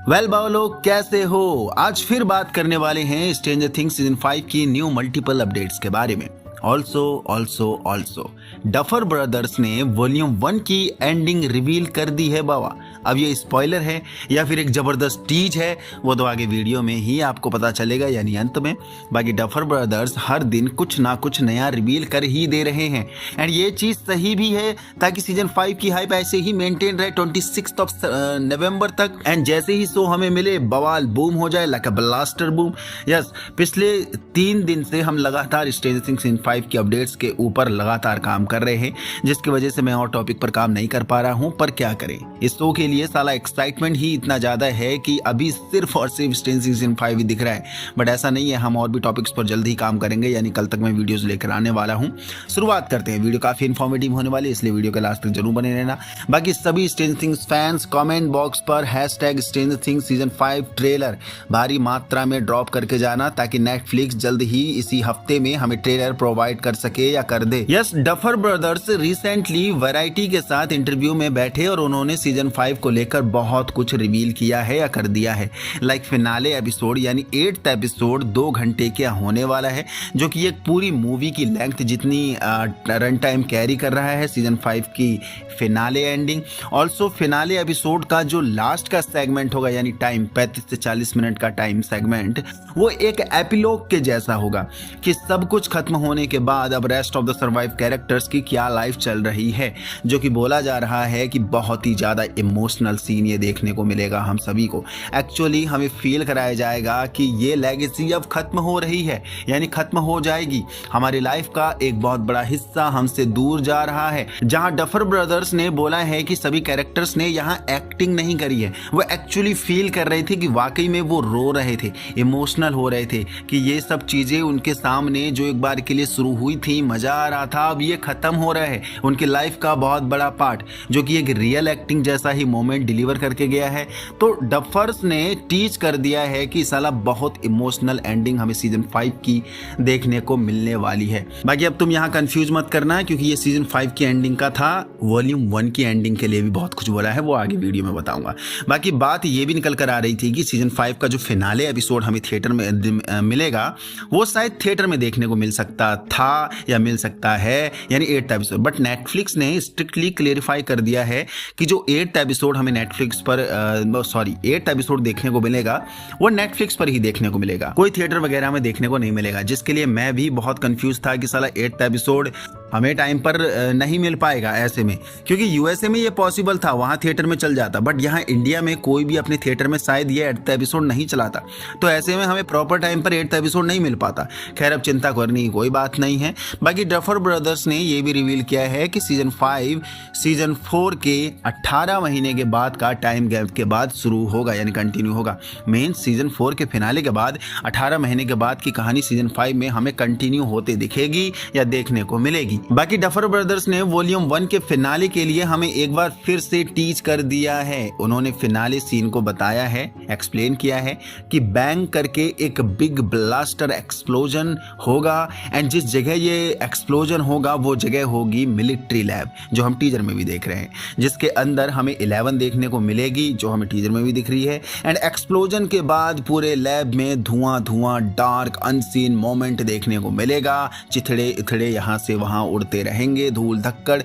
Well बाबा लोग कैसे हो। आज फिर बात करने वाले हैं स्ट्रेंजर थिंग्स सीजन 5 की न्यू मल्टीपल अपडेट्स के बारे में। ऑल्सो डफर ब्रदर्स ने वॉल्यूम 1 की एंडिंग रिवील कर दी है बाबा। अब ये स्पॉइलर है या फिर एक जबरदस्त टीज है वो तो आगे वीडियो में ही आपको पता चलेगा, यानी अंत में। बाकी डफर ब्रदर्स हर दिन कुछ ना कुछ नया रिवील कर ही दे रहे हैं एंड ये चीज सही भी है ताकि सीजन 5 की हाइप ऐसे ही मेंटेन रहे 26 नवंबर तक। एंड जैसे ही शो हमें मिले बवाल बूम हो जाए, लाइक अ ब्लास्टर बूम। यस, पिछले 3 दिन से हम लगातार स्ट्रेंजर थिंग्स सीजन 5 की अपडेट्स के ऊपर लगातार काम कर रहे हैं, जिसकी वजह से मैं और टॉपिक पर काम नहीं कर पा रहा हूं। पर क्या करें, इस शो के लिए साला एक्साइटमेंट ही इतना ज्यादा है कि अभी सिर्फ और सिर्फ स्ट्रेंजर थिंग्स सीजन 5 ही दिख रहा है। बट ऐसा नहीं है, हम और भी टॉपिक्स पर जल्दी ही काम करेंगे, यानी कल तक मैं वीडियोस लेकर आने वाला हूं। शुरुआत करते हैं। वीडियो काफी इन्फॉर्मेटिव होने वाली है, इसलिए वीडियो के लास्ट तक जरूर बने रहना। बाकी सभी stranger things fans comment box पर #स्ट्रेंजर थिंग्स सीजन 5 ट्रेलर भारी मात्रा में ड्रॉप करके जाना, ताकि नेटफ्लिक्स जल्द ही इसी हफ्ते में हमें ट्रेलर प्रोवाइड कर सके या कर दे। Yes, Duffer brothers recently Variety के साथ इंटरव्यू में बैठे और उन्होंने सीजन 5 को लेकर बहुत कुछ रिवील किया है या कर दिया है। लाइक फिनाले एपिसोड यानी 8th एपिसोड 2 घंटे का होने वाला है, जो कि एक पूरी मूवी की लेंथ जितनी रन टाइम कैरी कर रहा है सीजन 5 की finale ending. Also finale episode का जो लास्ट का सेगमेंट होगा, यानी टाइम 35 से 40 मिनट का टाइम सेगमेंट, वो एक एपिलॉग के जैसा होगा कि सब कुछ खत्म होने के बाद अब rest of the survive characters की क्या लाइफ चल रही है, जो कि बोला जा रहा है कि बहुत ही ज़्यादा इमोशनल सीन ये देखने को मिलेगा हम सभी को। एक्चुअली हमें फील कराया जाएगा कि ये लेगेसी अब खत्म हो रही है, यानी खत्म हो जाएगी। हमारी लाइफ का एक बहुत बड़ा हिस्सा हमसे दूर जा रहा है। जहां डफर ब्रदर्स ने बोला है कि सभी कैरेक्टर्स ने यहाँ एक्टिंग नहीं करी है, वो एक्चुअली फील कर रहे थे कि वाकई में वो रो रहे थे, इमोशनल हो रहे थे कि ये सब चीज़ें उनके सामने जो एक बार के लिए शुरू हुई थी, मज़ा आ रहा था, अब ये ख़त्म हो रहा है। उनकी लाइफ का बहुत बड़ा पार्ट जो कि एक रियल एक्टिंग जैसा ही मोमेंट डिलीवर करके गया है। तो डफर्स ने टीच कर दिया है कि साला बहुत इमोशनल एंडिंग हमें सीजन 5 की देखने को मिलने वाली है। बाकी अब तुम यहाँ कंफ्यूज मत करना, क्योंकि ये सीजन 5 की एंडिंग का था। वॉल्यूम 1 की एंडिंग के लिए भी बहुत कुछ बोला है, वो आगे वीडियो में बताऊंगा। बाकी बात ये भी निकल कर आ रही थी कि सीजन 5 का जो फिनाले एपिसोड हमें थिएटर में मिलेगा, वो शायद थिएटर में देखने को मिल सकता था या मिल सकता है, यानी 8th एपिसोड। बट नेटफ्लिक्स ने स्ट्रिक्टली क्लेरिफाई कर दिया है कि जो 8th एपिसोड हमें नेटफ्लिक्स पर 8th एपिसोड देखने को मिलेगा, वो नेटफ्लिक्स पर ही देखने को मिलेगा, कोई थिएटर वगैरह में देखने को नहीं मिलेगा। जिसके लिए मैं भी बहुत कंफ्यूज था कि साला 8th एपिसोड हमें टाइम पर नहीं मिल पाएगा ऐसे में, क्योंकि यूएसए में ये पॉसिबल था, वहाँ थिएटर में चल जाता। बट यहाँ इंडिया में कोई भी अपने थिएटर में शायद ये 8th एपिसोड नहीं चलाता, तो ऐसे में हमें प्रॉपर टाइम पर 8th एपिसोड नहीं मिल पाता। खैर, अब चिंता करने की कोई बात नहीं है। बाकी डफर ब्रदर्स ने ये भी रिवील किया है कि सीजन 5 सीजन 4 के 18 महीने के बाद का टाइम गैप के बाद शुरू होगा, यानी कंटिन्यू होगा। मेन सीजन 4 के फिनाले के बाद 18 महीने के बाद की कहानी सीजन 5 में हमें कंटिन्यू होते दिखेगी या देखने को मिलेगी। बाकी डफर ब्रदर्स ने वॉल्यूम 1 के फिनाले के लिए हमें एक बार फिर से टीच कर दिया है। उन्होंने फिनाले सीन को बताया है, एक्सप्लेन किया है कि बैंग करके एक बिग ब्लास्टर एक्सप्लोजन होगा एंड जिस जगह ये एक्सप्लोजन होगा वो जगह होगी मिलिट्री लैब, जो हम टीजर में भी देख रहे हैं, जिसके अंदर हमें 11 देखने को मिलेगी, जो हमें टीजर में भी दिख रही है। एंड एक्सप्लोजन के बाद पूरे लैब में धुआं धुआं डार्क अनसीन मोमेंट देखने को मिलेगा। चिथड़े इथड़े यहाँ से वहाँ उड़ते रहेंगे, धूल धक्कड़।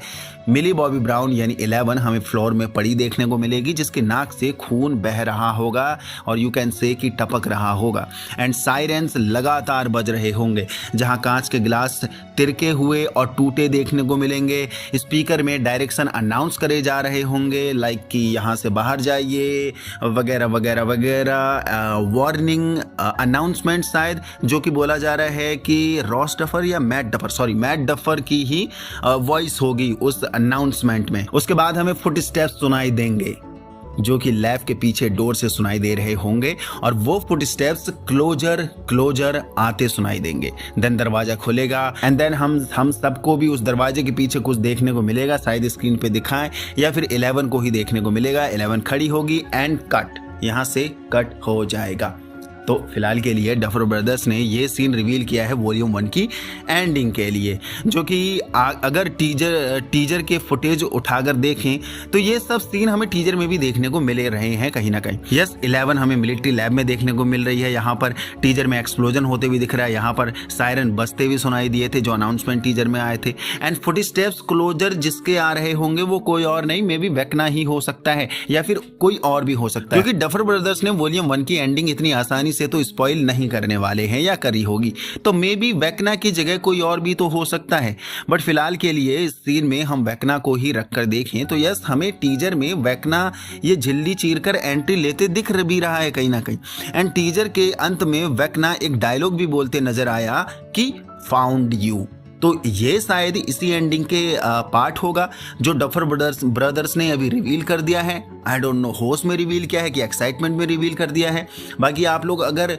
मिली बॉबी ब्राउन यानी 11 हमें फ्लोर में पड़ी देखने को मिलेगी, जिसके नाक से खून बह रहा होगा और यू कैन से कि टपक रहा होगा। एंड साइरेंस लगातार बज रहे होंगे, जहां कांच के गिलास तिरके हुए और टूटे देखने को मिलेंगे। स्पीकर में डायरेक्शन अनाउंस करे जा रहे होंगे, लाइक कि यहाँ से बाहर जाइए वगैरह वगैरह वगैरह। वार्निंग अनाउंसमेंट शायद, जो कि बोला जा रहा है कि रॉस डफर या मैट डफर की ही वॉइस होगी उस अनाउंसमेंट में। उसके बाद हमें फुटस्टेप्स सुनाई देंगे, जो कि लैब के पीछे डोर से सुनाई दे रहे होंगे, और वो फुटस्टेप्स क्लोजर आते सुनाई देंगे। देन दरवाजा खुलेगा एंड देन हम सबको भी उस दरवाजे के पीछे कुछ देखने को मिलेगा, शायद स्क्रीन पे दिखाएं या फिर 11 को ही देखने को मिलेगा। 11 खड़ी होगी एंड कट, यहाँ से कट हो जाएगा। तो फिलहाल के लिए डफर ब्रदर्स ने ये सीन रिवील किया है वॉल्यूम 1 की एंडिंग के लिए, जो कि अगर टीजर के फुटेज उठाकर देखें तो ये सब सीन हमें टीजर में भी देखने को मिले रहे हैं कहीं ना कहीं। यस, 11 हमें मिलिट्री लैब में देखने को मिल रही है, यहाँ पर टीजर में एक्सप्लोजन होते हुए दिख रहा है, यहाँ पर सायरन बजते हुए सुनाई दिए थे जो अनाउंसमेंट टीजर में आए थे। एंड फुटस्टेप्स क्लोजर जिसके आ रहे होंगे वो कोई और नहीं, मे बी वेकना ही हो सकता है या फिर कोई और भी हो सकता है, क्योंकि डफर ब्रदर्स ने वॉल्यूम 1 की एंडिंग इतनी आसानी से तो स्पॉइल नहीं करने वाले हैं या करी होगी, तो मे बी वेकना की जगह कोई और भी तो हो सकता है। बट फिलहाल के लिए इस सीन में हम वेकना को ही रखकर देखें तो यस, हमें टीजर में वेकना ये झिल्ली चीरकर एंट्री लेते दिख भी रहा है कहीं ना कहीं। एंड टीजर के अंत में वेकना एक डायलॉग भी बोलते नजर आया कि फाउंड यू, तो ये शायद इसी एंडिंग के पार्ट होगा जो डफर ब्रदर्स ने अभी रिवील कर दिया है। आई डोंट नो होश में रिवील किया है कि एक्साइटमेंट में रिवील कर दिया है। बाकी आप लोग अगर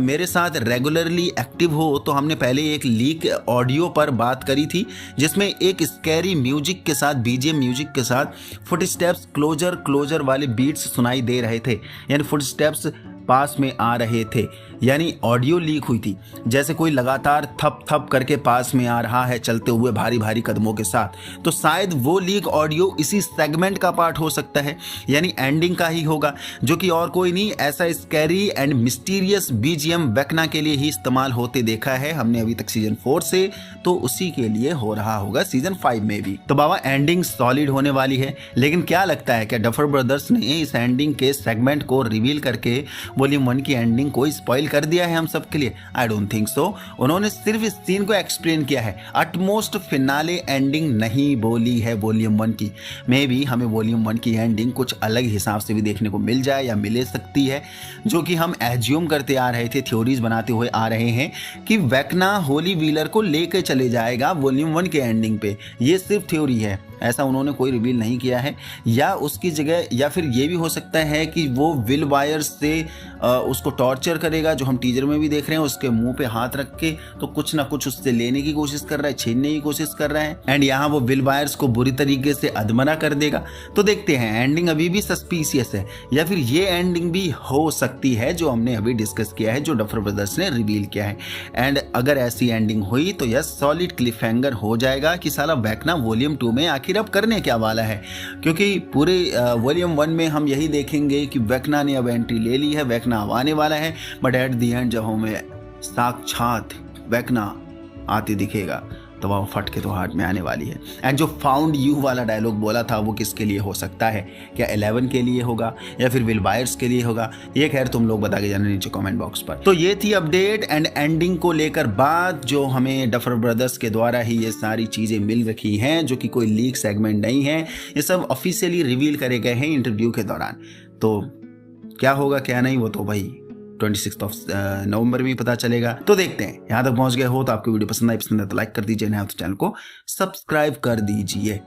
मेरे साथ रेगुलरली एक्टिव हो तो हमने पहले एक लीक ऑडियो पर बात करी थी जिसमें एक स्कैरी म्यूजिक के साथ, बीजीएम म्यूजिक के साथ फुटस्टेप्स क्लोजर वाले बीट्स सुनाई दे रहे थे, यानी फुटस्टेप्स पास में आ रहे थे, यानी ऑडियो लीक हुई थी जैसे कोई लगातार थप थप करके पास में आ रहा है चलते हुए भारी भारी कदमों के साथ। तो शायद वो लीक ऑडियो इसी सेगमेंट का पार्ट हो सकता है, यानी एंडिंग का ही होगा, जो कि और कोई नहीं, ऐसा scary and mysterious BGM Vecna के लिए ही इस्तेमाल होते देखा है हमने अभी तक सीजन 4 से, तो उसी के लिए हो रहा होगा सीजन 5 में भी। तो बाबा एंडिंग सॉलिड होने वाली है, लेकिन क्या लगता है क्या डफर ब्रदर्स ने इस एंडिंग के सेगमेंट को रिवील करके वॉल्यूम 1 की एंडिंग को स्पॉइल कर दिया है हम सब के लिए? I don't think so. उन्होंने सिर्फ इस सीन को एक्सप्लेन किया है, अटमोस्ट फिनाले एंडिंग नहीं बोली है वॉल्यूम 1 की। मे बी हमें वॉल्यूम 1 की एंडिंग कुछ अलग हिसाब से भी देखने को मिल जाए या मिल सकती है, जो कि हम एज्यूम करते आ रहे थे, थ्योरीज बनाते हुए आ रहे हैं कि वेकना होली व्हीलर को लेकर चले जाएगा वॉल्यूम 1 के एंडिंग पे। ये सिर्फ थ्योरी है, ऐसा उन्होंने कोई रिवील नहीं किया है। या उसकी जगह, या फिर ये भी हो सकता है कि वो विल वायर्स से उसको टॉर्चर करेगा, जो हम टीजर में भी देख रहे हैं, उसके मुंह पे हाथ रख के तो कुछ ना कुछ उससे लेने की कोशिश कर रहा है, छीनने की कोशिश कर रहा है, एंड यहाँ वो विल वायर्स को बुरी तरीके से अधमरा कर देगा। तो देखते हैं, एंडिंग अभी भी सस्पिशियस है, या फिर ये एंडिंग भी हो सकती है जो हमने अभी डिस्कस किया है, जो डफर ब्रदर्स ने रिवील किया है। एंड अगर ऐसी एंडिंग हुई तो यस, सॉलिड क्लिफहैंगर हो जाएगा कि साला वेकना वॉल्यूम 2 में आखिर अब करने क्या वाला है, क्योंकि पूरे वॉल्यूम 1 में हम यही देखेंगे कि वेकना ने अब एंट्री ले ली है, वेकना अब आने वाला है, बट एट दी एंड जब हमें साक्षात वेकना आती दिखेगा तो वह फट के तो हार्ट में आने वाली है। एंड जो फाउंड यू वाला डायलॉग बोला था वो किसके लिए हो सकता है? क्या 11 के लिए होगा या फिर विल वायर्स के लिए होगा? ये खैर तुम लोग बता के जाना नीचे कमेंट बॉक्स पर। तो ये थी अपडेट एंड एंडिंग को लेकर बात, जो हमें डफर ब्रदर्स के द्वारा ही ये सारी चीजें मिल रखी हैं, जो कि कोई लीक सेगमेंट नहीं है, ये सब ऑफिशियली रिवील करे गए हैं इंटरव्यू के दौरान। तो क्या होगा क्या नहीं वो तो भाई 26 नवंबर में पता चलेगा। तो देखते हैं। यहाँ तक पहुंच गए हो तो आपको वीडियो पसंद है तो लाइक कर दीजिए, नहीं तो चैनल को सब्सक्राइब कर दीजिए।